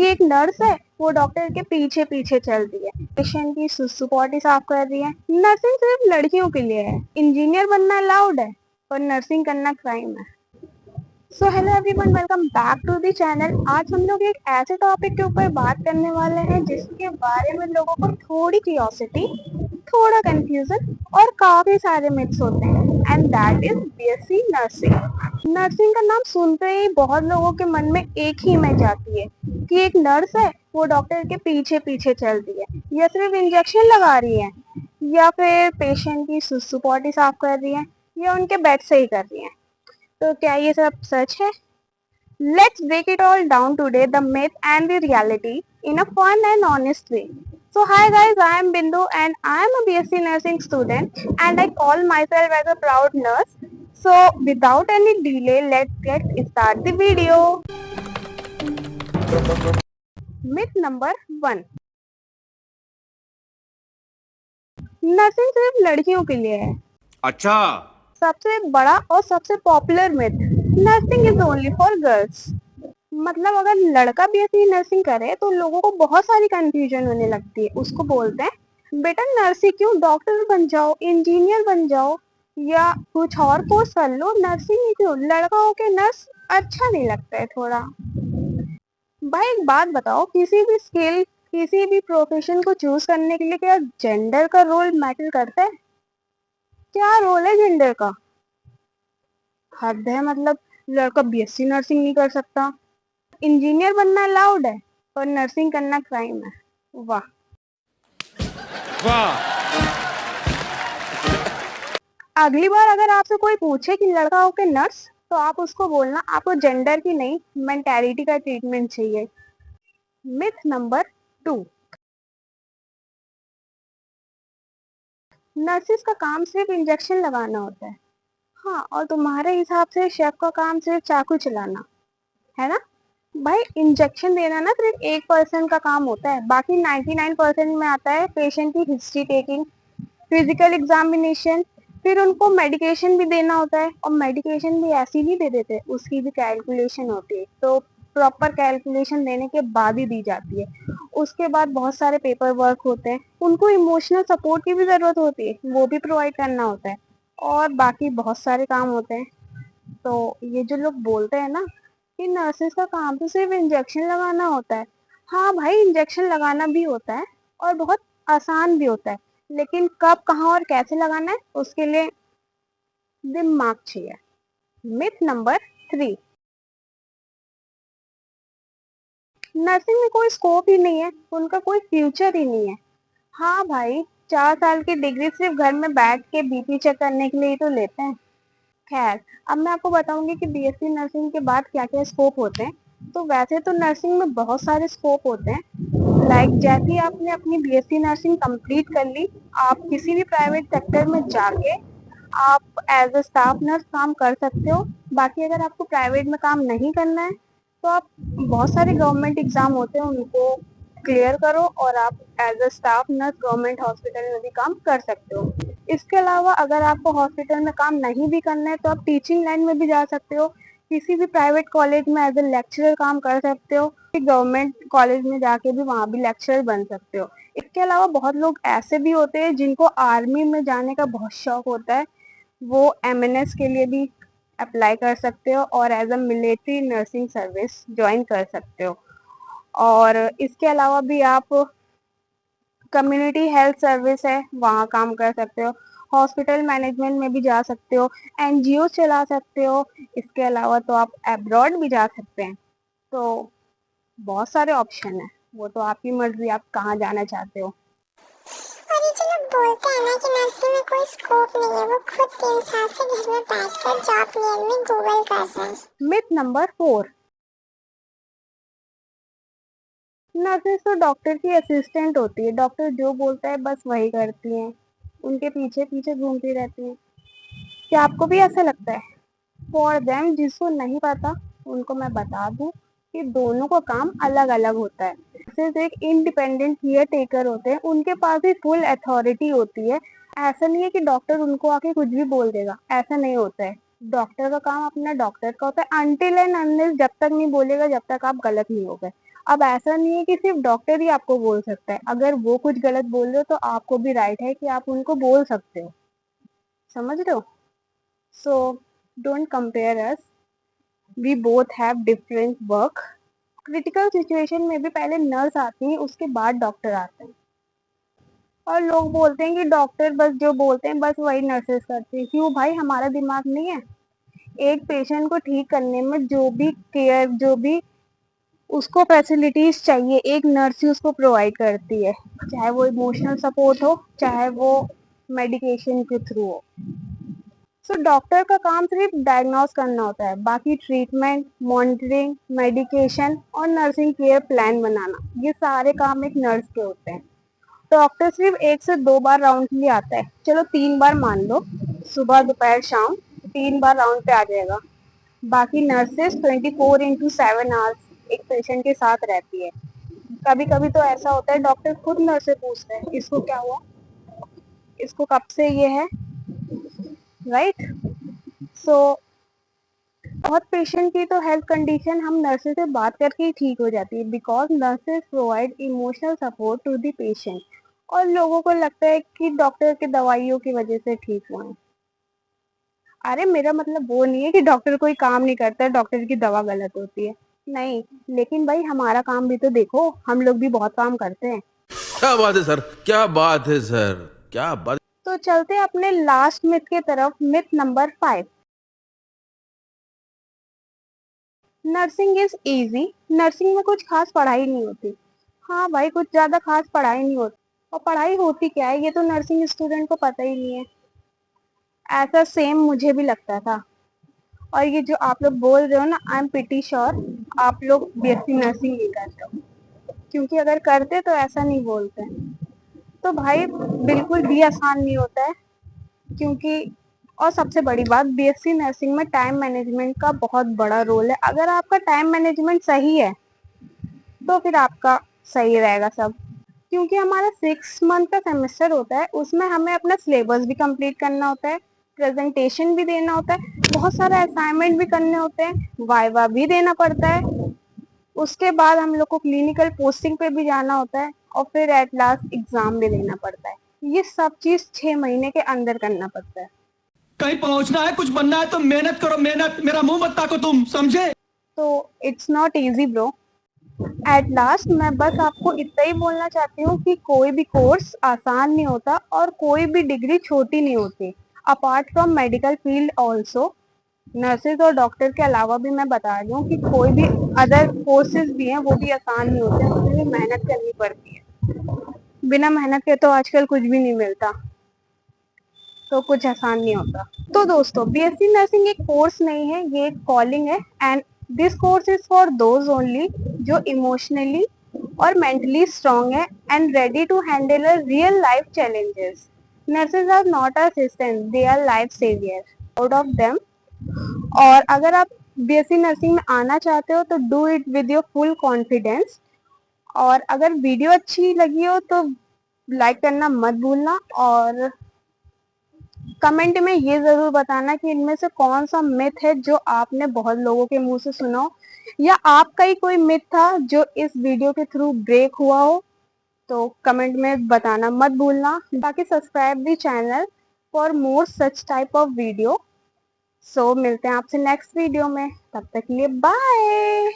कि एक नर्स है वो डॉक्टर के पीछे पीछे चल रही है, पेशेंट की सुसु पॉटी साफ कर रही है। नर्सिंग सिर्फ लड़कियों के लिए है। इंजीनियर बनना अलाउड है और नर्सिंग करना क्राइम है। So hello everyone, welcome back to the channel. आज हम लोग एक ऐसे टॉपिक के ऊपर बात करने वाले हैं जिसके बारे में लोगों को थोड़ी क्यूरियोसिटी, थोड़ा कंफ्यूजन और काफी सारे मिथ्स होते हैं, and that is BSc nursing. Nursing का नाम सुनते ही बहुत लोगों के मन में एक ही इमेज आती है कि एक नर्स है वो डॉक्टर के पीछे पीछे चल रही है, या सिर्फ इंजेक्शन लगा रही है, या फिर पेशेंट की सुसु पॉटी साफ कर रही है, या उनके बेड से ही कर रही है। तो क्या ये सब सच है? Let's break it all down today, the myth and the reality, in a fun and honest way. So hi guys, I am Bindu and I am a BSc nursing student and I call myself as a proud nurse. So without any delay, let's start the video. Myth number 1. Nursing सिर्फ लड़कियों के लिए है। अच्छा, सबसे बड़ा और सबसे popular myth, nursing is only for girls. मतलब अगर लड़का भी ऐसी नर्सिंग करे तो लोगों को बहुत सारी कंफ्यूजन होने लगती है। उसको बोलते हैं बेटा नर्सिंग क्यों, डॉक्टर बन जाओ, इंजीनियर बन जाओ, या कुछ और कोर्स कर लो, नर्सिंग ही क्यों, लड़का होके नर्स अच्छा नहीं लगता है थोड़ा। भाई एक बात बताओ, किसी भी स्किल, किसी भी प्रोफेशन को चूज करने के लिए क्या जेंडर का रोल मैटर करता है? क्या रोल है जेंडर का? हद है, मतलब लड़का बीएससी नर्सिंग नहीं कर सकता, इंजीनियर बनना अलाउड है और नर्सिंग करना क्राइम है। वाह वाह, अगली बार अगर आपसे कोई पूछे कि लड़का हो के नर्स, तो आप उसको बोलना आपको जेंडर की नहीं, मेंटालिटी का ट्रीटमेंट चाहिए। मिथ नंबर 2, नर्सिस का काम सिर्फ इंजेक्शन लगाना होता है। हाँ, और तुम्हारे हिसाब से शेफ का काम सिर्फ चाकू चलाना है ना? भाई इंजेक्शन देना ना सिर्फ 1% का काम होता है, बाकी 99% में आता है पेशेंट की हिस्ट्री टेकिंग, फिजिकल एग्जामिनेशन, फिर उनको मेडिकेशन भी देना होता है, और मेडिकेशन भी ऐसी नहीं दे देते, उसकी भी कैलकुलेशन होती है। तो प्रॉपर कैलकुलेशन देने के बाद ही दी जाती है। उसके बाद बहुत सारे पेपर वर्क होते हैं, उनको इमोशनल सपोर्ट की भी ज़रूरत होती है, वो भी प्रोवाइड करना होता है, और बाकी बहुत सारे काम होते हैं। तो ये जो लोग बोलते हैं ना कि नर्सेस का काम तो सिर्फ इंजेक्शन लगाना होता है, हाँ भाई इंजेक्शन लगाना भी होता है और बहुत आसान भी होता है, लेकिन कब, कहाँ और कैसे लगाना है उसके लिए दिमाग चाहिए। मिथ नंबर 3, नर्सिंग में कोई स्कोप ही नहीं है, उनका कोई फ्यूचर ही नहीं है। हाँ भाई, 4 साल की डिग्री सिर्फ घर में बैठ के बीपी चेक करने के लिए ही तो लेते हैं। खैर, अब मैं आपको बताऊंगी कि बीएससी नर्सिंग के बाद क्या क्या स्कोप होते हैं। तो वैसे तो नर्सिंग में बहुत सारे स्कोप होते हैं, लाइक जैसे ही आपने अपनी बीएससी नर्सिंग कंप्लीट कर ली, आप किसी भी प्राइवेट सेक्टर में जाके आप एज अ स्टाफ नर्स काम कर सकते हो। बाकी अगर आपको प्राइवेट में काम नहीं करना है तो आप, बहुत सारे गवर्नमेंट एग्जाम होते हैं, उनको क्लियर करो और आप as a staff nurse government hospital में भी काम कर सकते हो। इसके अलावा अगर आपको हॉस्पिटल में काम नहीं भी करना है तो आप टीचिंग लाइन में भी जा सकते हो, किसी भी प्राइवेट कॉलेज में एज ए लेक्चरर काम कर सकते हो, गवर्नमेंट कॉलेज में जाके भी वहाँ भी लेक्चरर बन सकते हो। इसके अलावा बहुत लोग ऐसे भी होते हैं जिनको आर्मी में जाने का बहुत शौक होता है, वो एमएनएस के लिए भी अप्लाई कर सकते हो और as a military nursing service join कर सकते हो। और इसके अलावा भी आप कम्युनिटी हेल्थ सर्विस है वहाँ काम कर सकते हो, हॉस्पिटल मैनेजमेंट में भी जा सकते हो, एनजीओ चला सकते हो। इसके अलावा तो आप अब्रॉड भी जा सकते हैं। तो बहुत सारे ऑप्शन है, वो तो आपकी मर्जी, आप कहाँ जाना चाहते हो। और ये जो लोग बोलते हैं ना कि नर्सिंग में कोई स्कोप नहीं है, वो खुद 3 साल से घर में बैठकर जॉब नियर में गूगल कर रहे हैं। मिथ नंबर 4, नर्सेस तो डॉक्टर की असिस्टेंट होती है, डॉक्टर जो बोलता है बस वही करती हैं, उनके पीछे पीछे घूमती रहती हैं। क्या आपको भी ऐसा लगता है? फॉर देम, जिसको नहीं पता उनको मैं बता दूं कि दोनों का काम अलग अलग होता है। सिर्फ एक इंडिपेंडेंट केयर टेकर होते हैं, उनके पास भी फुल अथॉरिटी होती है। ऐसा नहीं है कि डॉक्टर उनको आके कुछ भी बोल देगा, ऐसा नहीं होता है। डॉक्टर का काम अपना डॉक्टर का होता है, अनटिल एंड अनलेस जब तक नहीं बोलेगा जब तक आप गलत नहीं हो गए। अब ऐसा नहीं है कि सिर्फ डॉक्टर ही आपको बोल सकता है, अगर वो कुछ गलत बोल रहे हो तो आपको भी राइट है कि आप उनको बोल सकते हो, समझ रहे हो? So don't compare us, we both have different work. Critical situation में भी पहले नर्स आती है, उसके बाद डॉक्टर आते हैं। और लोग बोलते हैं कि डॉक्टर बस जो बोलते हैं बस वही नर्सेस करती हैं। क्यों भाई, हमारा दिमाग नहीं है? एक पेशेंट को ठीक करने में जो भी केयर, जो भी उसको फैसिलिटीज चाहिए, एक नर्स ही उसको प्रोवाइड करती है, चाहे वो इमोशनल सपोर्ट हो, चाहे वो मेडिकेशन के थ्रू हो। सो डॉक्टर का काम सिर्फ डायग्नोस करना होता है, बाकी ट्रीटमेंट, मॉनिटरिंग, मेडिकेशन और नर्सिंग केयर प्लान बनाना, ये सारे काम एक नर्स के होते हैं। डॉक्टर सिर्फ 1 से 2 बार राउंड के लिए आता है, चलो 3 बार मान लो, सुबह दोपहर शाम 3 बार राउंड पे आ जाएगा। बाकी नर्सेस 24/7 आवर्स एक पेशेंट के साथ रहती है। कभी कभी तो ऐसा होता है डॉक्टर खुद नर्स से पूछते हैं इसको क्या हुआ, इसको कब से ये है, राइट? सो बहुत पेशेंट की तो हेल्थ कंडीशन हम नर्सेस से बात करके ही ठीक हो जाती है, because nurses provide emotional support to the patient. और लोगों को लगता है कि डॉक्टर के दवाइयों की वजह से ठीक हुए। अरे मेरा मतलब वो नहीं है कि डॉक्टर कोई काम नहीं करता है, डॉक्टर की दवा गलत होती है, नहीं। लेकिन भाई हमारा काम भी तो देखो, हम लोग भी बहुत काम करते हैं। क्या बात है सर, क्या बात है सर, क्या बात। तो चलते हैं अपने लास्ट मिथ के तरफ, myth number 5। Nursing is easy. Nursing में कुछ खास पढ़ाई नहीं होती। हाँ भाई, कुछ ज्यादा खास पढ़ाई नहीं होती। और पढ़ाई होती क्या है ये तो नर्सिंग स्टूडेंट को पता ही नहीं है। ऐसा सेम मुझे भी लगता था। और ये जो आप लोग बोल रहे हो ना, आई एम प्रीटी श्योर आप लोग बीएससी नर्सिंग नहीं करते हो, क्योंकि अगर करते तो ऐसा नहीं बोलते। तो भाई बिल्कुल भी आसान नहीं होता है, क्योंकि और सबसे बड़ी बात, बीएससी नर्सिंग में टाइम मैनेजमेंट का बहुत बड़ा रोल है। अगर आपका टाइम मैनेजमेंट सही है तो फिर आपका सही रहेगा सब। क्योंकि हमारा 6 मंथ का सेमेस्टर होता है, उसमें हमें अपना सिलेबस भी कंप्लीट करना होता है, प्रेजेंटेशन भी देना होता है, बहुत सारे असाइनमेंट भी करने होते हैं, वाइवा भी देना पड़ता है। उसके बाद हम लोग को क्लिनिकल पोस्टिंग पे भी जाना होता है, और फिर एट लास्ट एग्जाम भी देना पड़ता है। ये सब चीज 6 महीने के अंदर करना पड़ता है। कहीं पहुंचना है, कुछ बनना है तो मेहनत करो, मेहनत। मेरा मुंह मत ताको, तुम समझे? तो it's not easy bro. At last मैं बस आपको इतना ही बोलना चाहती हूँ कि कोई भी कोर्स आसान नहीं होता, और कोई भी डिग्री छोटी नहीं होती। Apart from medical field also, nurses और डॉक्टर के अलावा भी मैं बता रही हूँ कि कोई भी अदर कोर्सेज भी हैं, वो भी आसान नहीं होते, उसमें भी मेहनत करनी पड़ती है। बिना मेहनत के तो आजकल कुछ भी नहीं मिलता, तो कुछ आसान नहीं होता। तो दोस्तों, बीएससी नर्सिंग एक कोर्स नहीं है, ये एक कॉलिंग है। And this course is for those only जो इमोशनली और मेंटली स्ट्रांग है and ready to handle a real life challenges. Nurses are not assistant, they are life saviour, out of them. और अगर आप बीएससी नर्सिंग में आना चाहते हो तो do it with your full confidence. और अगर वीडियो अच्छी लगी हो तो लाइक करना मत भूलना, और कमेंट में ये जरूर बताना कि इनमें से कौन सा मिथ है जो आपने बहुत लोगों के मुंह से सुना हो, या आपका ही कोई मिथ था जो इस वीडियो के थ्रू ब्रेक हुआ हो। तो कमेंट में बताना मत भूलना। बाकी subscribe the channel for more such type of video. So मिलते हैं आपसे नेक्स्ट वीडियो में, तब तक के लिए बाय।